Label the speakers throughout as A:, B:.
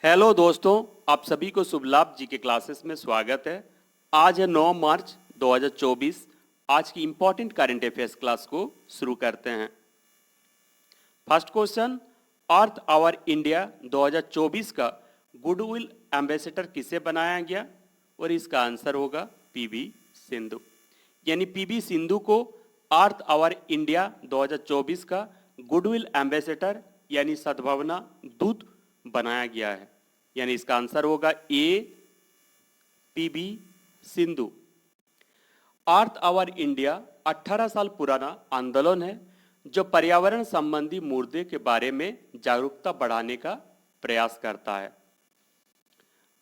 A: Hello दोस्तों, आप सभी को शुभ लाभ जी के क्लासेस में स्वागत है। आज है 9 मार्च 2024। आज की इंपॉर्टेंट करंट अफेयर्स क्लास को शुरू करते हैं। First question, earth hour India 2024 का गुडविल एम्बेसडर किसे बनाया गया? और इसका आंसर होगा पीवी सिंधु। यानी पीवी सिंधु को अर्थ आवर इंडिया 2024 का गुडविल एम्बेसडर यानी सद्भावना दूत बनाया गया है। यानी इसका आंसर होगा A, PV Sindhu. Earth hour India 18 साल पुराना आंदोलन है जो पर्यावरण संबंधी मुद्दे के बारे में जागरूकता बढ़ाने का प्रयास करता है।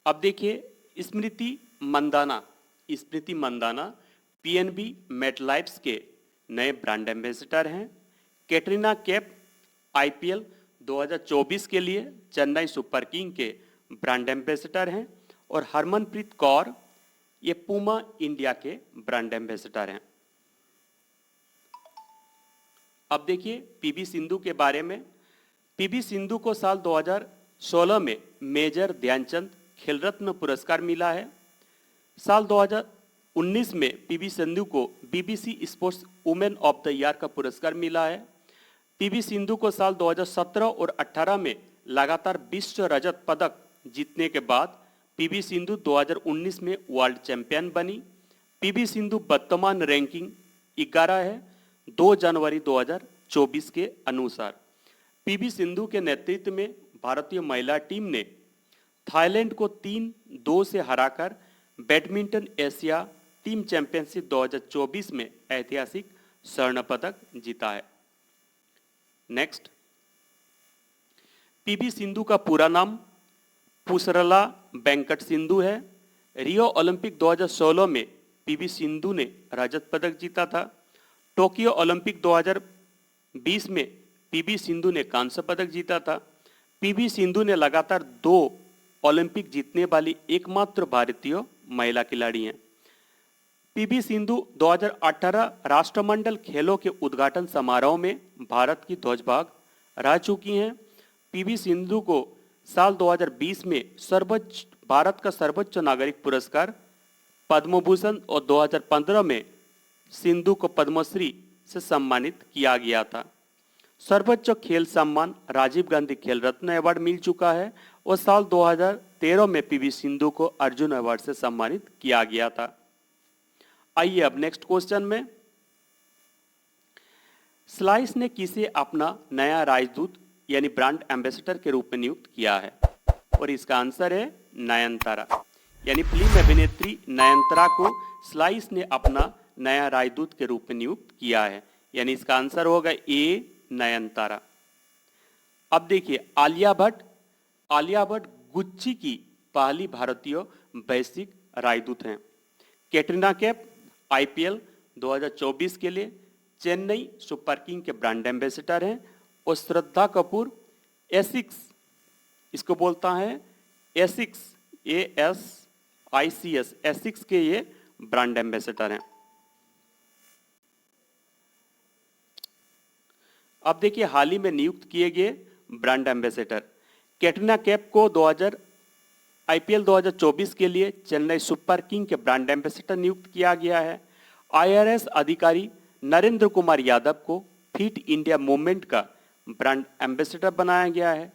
A: अब देखिए स्मृति मंदाना पीएनबी मेटलाइफ्स के नए ब्रांड एम्बेसडर हैं। कैटरीना कैफ आईपीएल 2024 के लिए चेन्नई सुपर किंग के ब्रांड एम्बेसडर हैं और हरमनप्रीत कौर ये पूमा इंडिया के ब्रांड एम्बेसडर हैं। अब देखिए पीवी सिंधु के बारे में। पीवी सिंधु को साल 2016 में मेजर ध्यानचंद खेल रत्न पुरस्कार मिला है। साल 2019 में पीवी सिंधु को BBC sports women of the year का पुरस्कार मिला है। पीवी सिंधु को साल 2017 और 18 में लगातार विश्व रजत पदक जीतने के बाद पीवी सिंधु 2019 में वर्ल्ड चैंपियन बनी। पीवी सिंधु वर्तमान रैंकिंग 11 है 2 जनवरी 2024 के अनुसार। पीवी सिंधु के नेतृत्व में भारतीय महिला टीम ने थाईलैंड को 3-2 से हराकर बैडमिंटन एशिया टीम चैंपियनशिप 2024 में ऐतिहासिक स्वर्ण पदक जीता है। नेक्स्ट, पीवी सिंधु का पूरा नाम पुसरला वेंकट सिंधु है। रियो ओलंपिक 2016 में पीवी सिंधु ने रजत पदक जीता था। टोक्यो ओलंपिक 2020 में पीवी सिंधु ने कांस्य पदक जीता था। पीवी सिंधु ने लगातार 2 ओलंपिक जीतने वाली एकमात्र भारतीय महिला खिलाड़ी हैं। पीवी सिंधु 2018 राष्ट्रमंडल खेलों के उद्घाटन समारोह में भारत की ध्वजवाहक रह चुकी हैं। पीवी सिंधु को साल 2020 में भारत का सर्वोच्च नागरिक पुरस्कार पद्म भूषण और 2015 में सिंधु को पद्मश्री से सम्मानित किया गया था। सर्वोच्च खेल सम्मान राजीव गांधी खेल रत्न अवार्ड मिल चुका है और साल 2013 में पीवी सिंधु को अर्जुन अवार्ड से सम्मानित किया गया था। आइए अब नेक्स्ट क्वेश्चन में। स्लाइस ने किसे अपना नया राजदूत यानी ब्रांड एम्बेसडर के रूप में नियुक्त किया है? और इसका आंसर है नयनतारा। यानी फिल्म अभिनेत्री नयनतारा को स्लाइस ने अपना नया राजदूत के रूप में नियुक्त किया है। यानी इसका आंसर होगा ए, नयनतारा। अब देखिए आलिया भट्ट गुच्ची की पहली भारतीय वैश्विक राजदूत हैं। कैटरीना कैफ आईपीएल 2024 के लिए चेन्नई सुपर किंग के ब्रांड एम्बेसडर हैं और श्रद्धा कपूर एसिक्स, इसको बोलता है एसिक्स, ASICS, एसिक्स के ये ब्रांड एम्बेसडर हैं। अब देखिए हाल ही में नियुक्त किए गए ब्रांड एम्बेसडर। कैटरीना कैफ को आईपीएल 2024 के लिए चेन्नई सुपर किंग के ब्रांड एम्बेसडर नियुक्त किया गया है। IRS अधिकारी नरेंद्र कुमार यादव को फिट इंडिया मूवमेंट का ब्रांड एम्बेसडर बनाया गया है।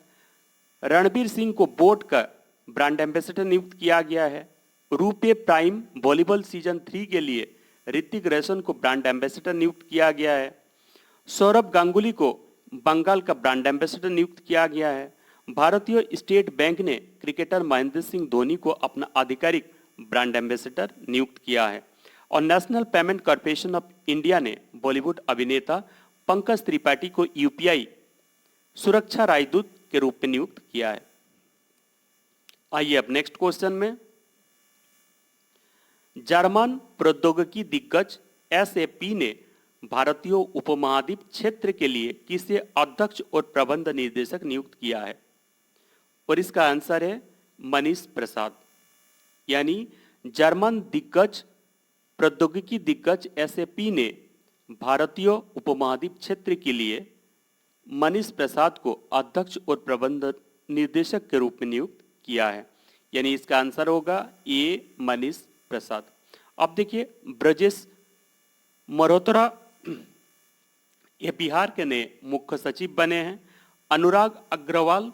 A: रणबीर सिंह को बोट का ब्रांड एम्बेसडर नियुक्त किया गया है। रूपे प्राइम वॉलीबॉल सीजन 3 के लिए ऋतिक रोशन को ब्रांड एम्बेसडर नियुक्त किया गया है। सौरभ गांगुली को बंगाल का ब्रांड एम्बेसडर नियुक्त किया गया है। भारतीय स्टेट बैंक ने क्रिकेटर महेंद्र सिंह धोनी को अपना आधिकारिक ब्रांड एम्बेसडर नियुक्त किया है और national payment corporation of India ने बॉलीवुड अभिनेता पंकज त्रिपाठी को यूपीआई सुरक्षा राजदूत के रूप में नियुक्त किया है। आइए अब नेक्स्ट क्वेश्चन में। जर्मन प्रौद्योगिकी दिग्गज SAP ने भारतीय उपमहाद्वीप क्षेत्र के लिए किसे अध्यक्ष और प्रबंध निर्देशक नियुक्त किया है? और इसका आंसर है मनीष प्रसाद। यानी जर्मन प्रौद्योगिकी दिग्गज SAP ने भारतीय उपमहाद्वीप क्षेत्र के लिए मनीष प्रसाद को अध्यक्ष और प्रबंध निर्देशक के रूप में नियुक्त किया है, यानी इसका आंसर होगा ए मनीष प्रसाद। अब देखिए ब्रजेश मल्होत्रा ये बिहार के नए मुख्य सचिव बने हैं। अनुराग अग्रवाल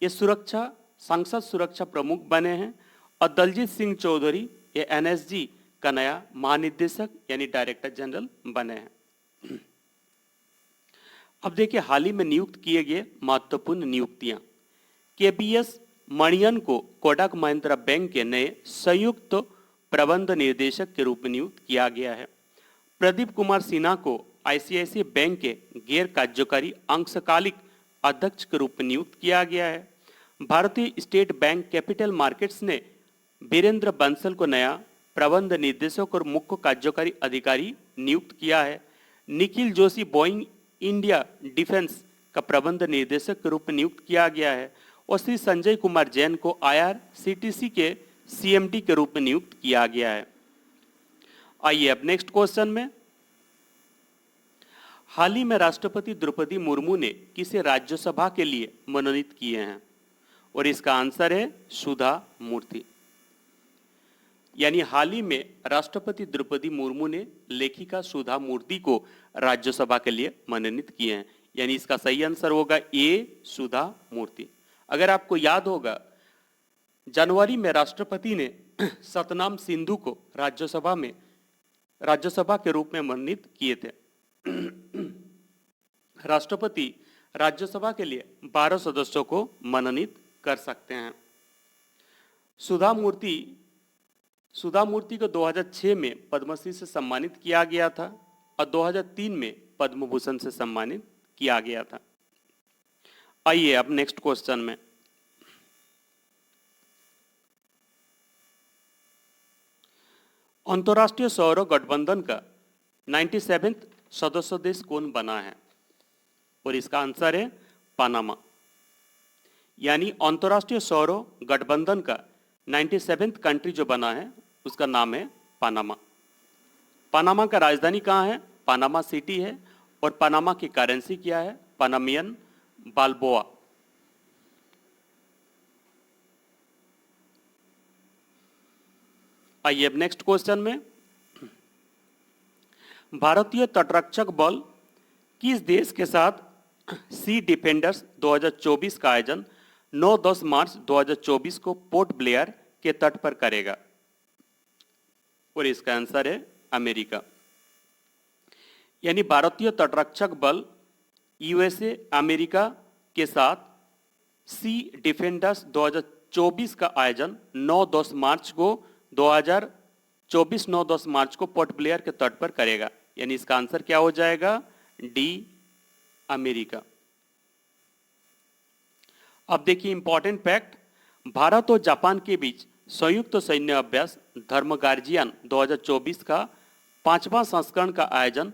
A: ये संसद सुरक्षा प्रमुख बने हैं। और दलजीत सिंह चौधरी ये एनएसजी का नया महानिदेशक यानी डायरेक्टर जनरल बने हैं। अब देखिए हाल ही में नियुक्त किए गए महत्वपूर्ण नियुक्तियां। केबीएस मणियन को कोटक महिंद्रा बैंक के नए संयुक्त प्रबंध निर्देशक के रूप में नियुक्त किया गया है। प्रदीप कुमार सिन्हा को आईसीआईसीआई बैंक के गैर कार्यकारी अंशकालिक अध्यक्ष के रूप में नियुक्त किया गया है। भारतीय स्टेट बैंक कैपिटल मार्केट्स ने वीरेंद्र बंसल को नया प्रबंध निर्देशक और मुख्य कार्यकारी अधिकारी नियुक्त किया है। Nikhil Joshi Boeing India defence का प्रबंध निर्देशक के रूप में नियुक्त किया गया है। और श्री संजय कुमार जैन को आईआरसीटीसी के सीएमडी के रूप में नियुक्त किया गया है। आइए अब नेक्स्ट क्वेश्चन में। हाल ही में राष्ट्रपति द्रौपदी मुर्मू ने किसे राज्यसभा के लिए मनोनीत किए हैं? और इसका आंसर है सुधा मूर्ति। यानी हाल ही में राष्ट्रपति द्रौपदी मुर्मू ने लेखिका सुधा मूर्ति को राज्यसभा के लिए मनोनीत किए हैं, यानी इसका सही आंसर होगा ए सुधा मूर्ति। अगर आपको याद होगा जनवरी में राष्ट्रपति ने सतनाम सिंधु को राज्यसभा के रूप में मनोनीत किए थे। राष्ट्रपति राज्यसभा के लिए 12 सदस्यों को मनोनीत कर सकते हैं। सुधा मूर्ति को 2006 में पद्मश्री से सम्मानित किया गया था और 2003 में पद्म भूषण से सम्मानित किया गया था। आइए अब नेक्स्ट क्वेश्चन में। अंतर्राष्ट्रीय सौर गठबंधन का 97वां सदस्य देश कौन बना है? और इसका आंसर है पनामा। यानी अंतर्राष्ट्रीय सौर गठबंधन का 97वां कंट्री जो बना है उसका नाम है पनामा। पनामा का राजधानी कहाँ है? पनामा सिटी है। और पनामा की करेंसी क्या है? पनामियन बाल्बोआ। आइए अब नेक्स्ट क्वेश्चन में। भारतीय तटरक्षक बल किस देश के साथ सी डिफेंडर्स 2024 का आयोजन 9-10 मार्च 2024 को पोर्ट ब्लेयर के तट पर करेगा? और इसका आंसर है अमेरिका। यानी भारतीय तटरक्षक बल यूएसए अमेरिका के साथ सी डिफेंडर्स 2024 का आयोजन 9-10 मार्च को 9-10 मार्च को पोर्ट ब्लेयर के तट पर करेगा। यानी इसका आंसर क्या हो जाएगा? D America. अब देखिए इंपॉर्टेंट फैक्ट, भारत और जापान के बीच संयुक्त सैन्य अभ्यास धर्म गार्जियन 2024 का 5वां संस्करण का आयोजन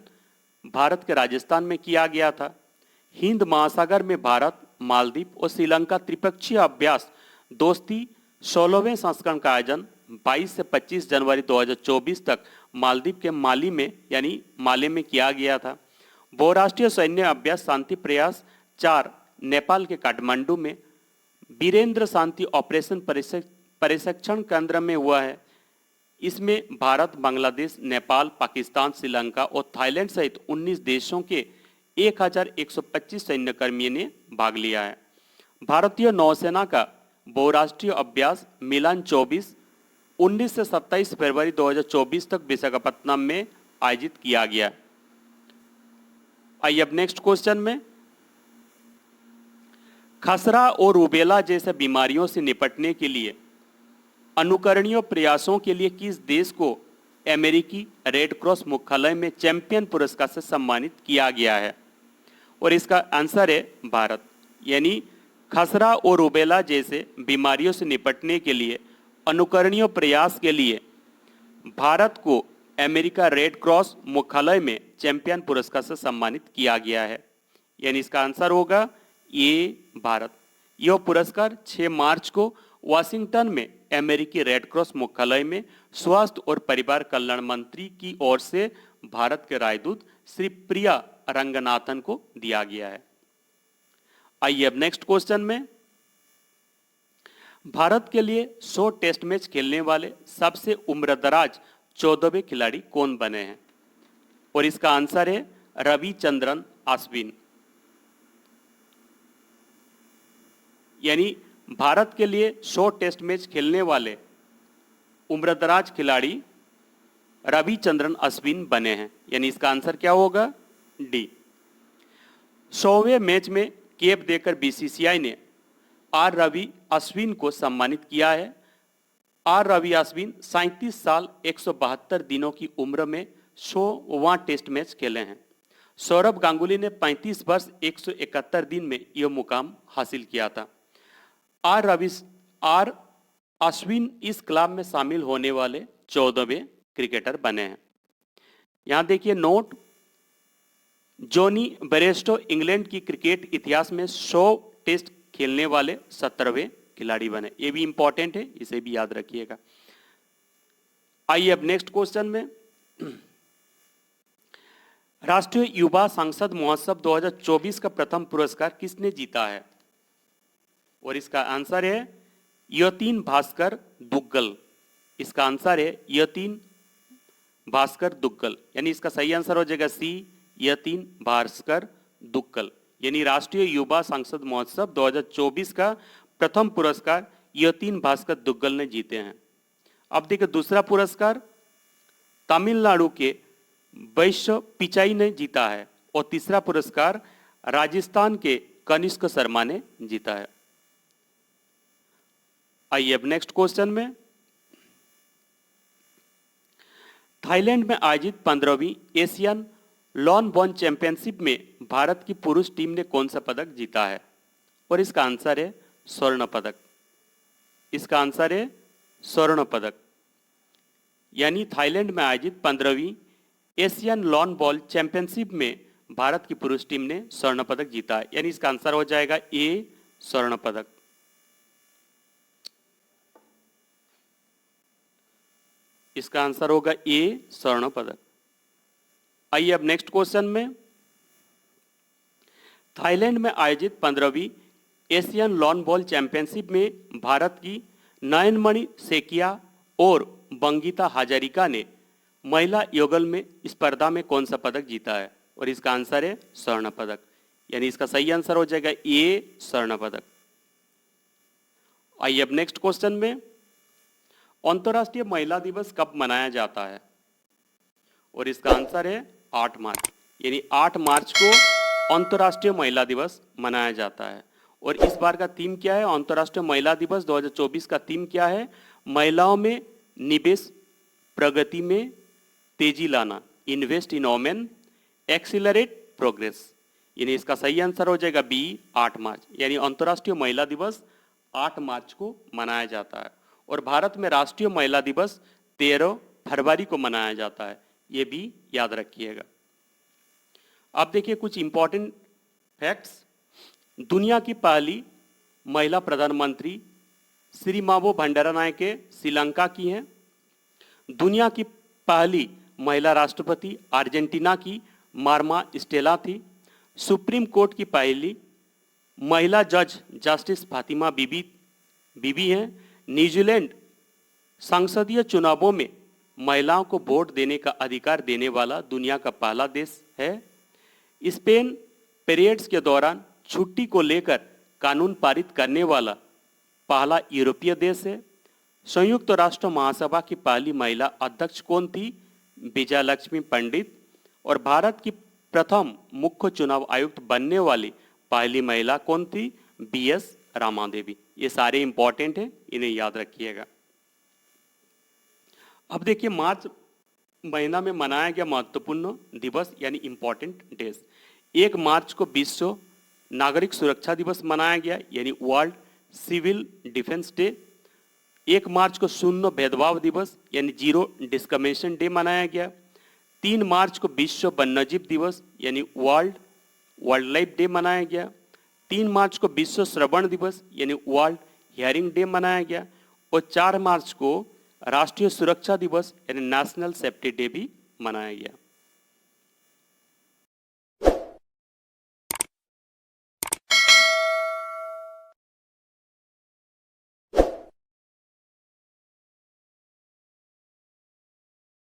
A: भारत के राजस्थान में किया गया था। हिंद महासागर में भारत, मालदीव और श्रीलंका त्रिपक्षीय अभ्यास दोस्ती 16वें संस्करण का आयोजन 22 से 25 जनवरी 2024 तक मालदीव के माली में किया गया था। बहुराष्ट्रीय सैन्य अभ्यास शांति प्रयास 4 नेपाल के काठमांडू में वीरेंद्र शांति ऑपरेशन प्रशिक्षण केंद्र में हुआ है। इसमें भारत, बांग्लादेश, नेपाल, पाकिस्तान, श्रीलंका और थाईलैंड सहित 19 देशों के 1125 सैन्यकर्मियों ने भाग लिया है। भारतीय नौसेना का बहुराष्ट्रीय अभ्यास मिलान 19 से 27 फरवरी 2024 तक विशाखापत्तनम में आयोजित किया गया। आइए अब नेक्स्ट क्वेश्चन में। खसरा और रूबेला जैसे बीमारियों से निपटने के लिए अनुकरणीय प्रयासों के लिए किस देश को अमेरिकी रेड क्रॉस मुख्यालय में चैंपियन पुरस्कार से सम्मानित किया गया है? और इसका आंसर है भारत। यानी खसरा और रूबेला जैसे बीमारियों से निपटने के लिए अनुकरणीय प्रयास के लिए भारत को अमेरिका रेड क्रॉस मुख्यालय में चैंपियन पुरस्कार से सम्मानित किया गया है। यानी इसका आंसर होगा ये भारत। यह पुरस्कार 6 मार्च को वाशिंगटन में अमेरिकी रेड क्रॉस मुख्यालय में स्वास्थ्य और परिवार कल्याण मंत्री की ओर से भारत के राजदूत श्री प्रिया रंगनाथन को दिया गया है। आइए अब नेक्स्ट क्वेश्चन में। भारत के लिए 100 टेस्ट मैच खेलने वाले सबसे उम्रदराज 14वें खिलाड़ी कौन बने हैं? और इसका आंसर है रविचंद्रन अश्विन। यानी भारत के लिए 100 टेस्ट मैच खेलने वाले उम्रदराज खिलाड़ी रविचंद्रन अश्विन बने हैं। यानी इसका आंसर क्या होगा? डी। 100वें मैच में कैप देकर बीसीसीआई ने आर रवि अश्विन को सम्मानित किया है। आर रवि अश्विन 37 साल 172 दिनों की उम्र में 100वां टेस्ट मैच खेले हैं। सौरभ गांगुली ने 35 वर्ष 171 दिन में यह मुकाम हासिल किया था। आर अश्विन इस क्लब में शामिल होने वाले 14वें क्रिकेटर बने हैं। यहां देखिए नोट, जॉनी बेरेस्टो इंग्लैंड की क्रिकेट इतिहास में 100 टेस्ट खेलने वाले 17वें खिलाड़ी बने। ये भी इंपॉर्टेंट है, इसे भी याद रखिएगा। आइए अब नेक्स्ट क्वेश्चन में। राष्ट्रीय युवा सांसद महोत्सव 2024 का प्रथम पुरस्कार किसने जीता है? और इसका आंसर है यतीन भास्कर दुग्गल। इसका आंसर है यतीन भास्कर दुग्गल। यानी इसका सही आंसर हो जाएगा सी, यतीन भास्कर दुग्गल। यानी राष्ट्रीय युवा सांसद महोत्सव 2024 का प्रथम पुरस्कार यतीन भास्कर दुग्गल ने जीते हैं। अब देखिए दूसरा पुरस्कार तमिलनाडु के वैश्य पिचाई ने जीता है और तीसरा पुरस्कार राजस्थान के कनिष्क शर्मा ने जीता है। आइए अब नेक्स्ट क्वेश्चन में। थाईलैंड में आयोजित 15वीं एशियन लॉन बॉल चैंपियनशिप में भारत की पुरुष टीम ने कौन सा पदक जीता है? और इसका आंसर है स्वर्ण पदक। इसका आंसर है स्वर्ण पदक। यानी थाईलैंड में आयोजित 15वीं एशियन लॉन बॉल चैंपियनशिप में भारत की पुरुष टीम ने स्वर्ण पदक जीता है। यानी इसका आंसर हो जाएगा ए, स्वर्ण पदक। इसका आंसर होगा ए, स्वर्ण पदक। आइए अब नेक्स्ट क्वेश्चन में। थाईलैंड में आयोजित 15वीं एशियन लॉन बॉल चैंपियनशिप में भारत की नयनमणि सेकिया और बंगीता हजारिका ने महिला युगल में स्पर्धा में कौन सा पदक जीता है? और इसका आंसर है स्वर्ण पदक। यानी इसका सही आंसर हो जाएगा ए, स्वर्ण पदक। आइए अब नेक्स्ट क्वेश्चन में। अंतर्राष्ट्रीय महिला दिवस कब मनाया जाता है? और इसका आंसर है 8 मार्च। यानी 8 मार्च को अंतर्राष्ट्रीय महिला दिवस मनाया जाता है। और इस बार का थीम क्या है? अंतर्राष्ट्रीय महिला दिवस 2024 का थीम क्या है? महिलाओं में निवेश, प्रगति में तेजी लाना, invest in women, accelerate progress. यानी इसका सही आंसर हो जाएगा बी, 8 मार्च। यानी अंतर्राष्ट्रीय महिला दिवस 8 मार्च को मनाया जाता है। और भारत में राष्ट्रीय महिला दिवस 13 फरवरी को मनाया जाता है। ये भी याद रखिएगा। अब देखिए कुछ इंपॉर्टेंट फैक्ट्स। दुनिया की पहली महिला प्रधानमंत्री श्रीमावो भंडारानायके श्रीलंका की हैं। दुनिया की पहली महिला राष्ट्रपति अर्जेंटीना की मार्मा स्टेला थी। सुप्रीम कोर्ट की पहली महिला जज जस्टिस फातिमा बीबी हैं। न्यूजीलैंड संसदीय चुनावों में महिलाओं को वोट देने का अधिकार देने वाला दुनिया का पहला देश है। स्पेन पीरियड्स के दौरान छुट्टी को लेकर कानून पारित करने वाला पहला यूरोपीय देश है। संयुक्त राष्ट्र महासभा की पहली महिला अध्यक्ष कौन थी? विजयलक्ष्मी पंडित। और भारत की प्रथम मुख्य चुनाव आयुक्त बनने वाली पहली महिला कौन थी? बीएस रामादेवी। ये सारे इंपॉर्टेंट हैं, इन्हें याद रखिएगा। अब देखिए मार्च महीना में मनाया गया महत्वपूर्ण दिवस यानी इंपॉर्टेंट डेज। 1 मार्च को विश्व नागरिक सुरक्षा दिवस मनाया गया यानी वर्ल्ड सिविल डिफेंस डे। 1 मार्च को शून्य भेदभाव दिवस यानी जीरो डिस्क्रिमिनेशन डे मनाया गया। 3 मार्च को विश्व वन्यजीव दिवस यानी वर्ल्ड वाइल्ड लाइफ डे मनाया गया। 3 मार्च को विश्व श्रवण दिवस यानी वर्ल्ड हियरिंग डे मनाया गया। और 4 मार्च को राष्ट्रीय सुरक्षा दिवस यानी नेशनल सेफ्टी डे भी मनाया गया।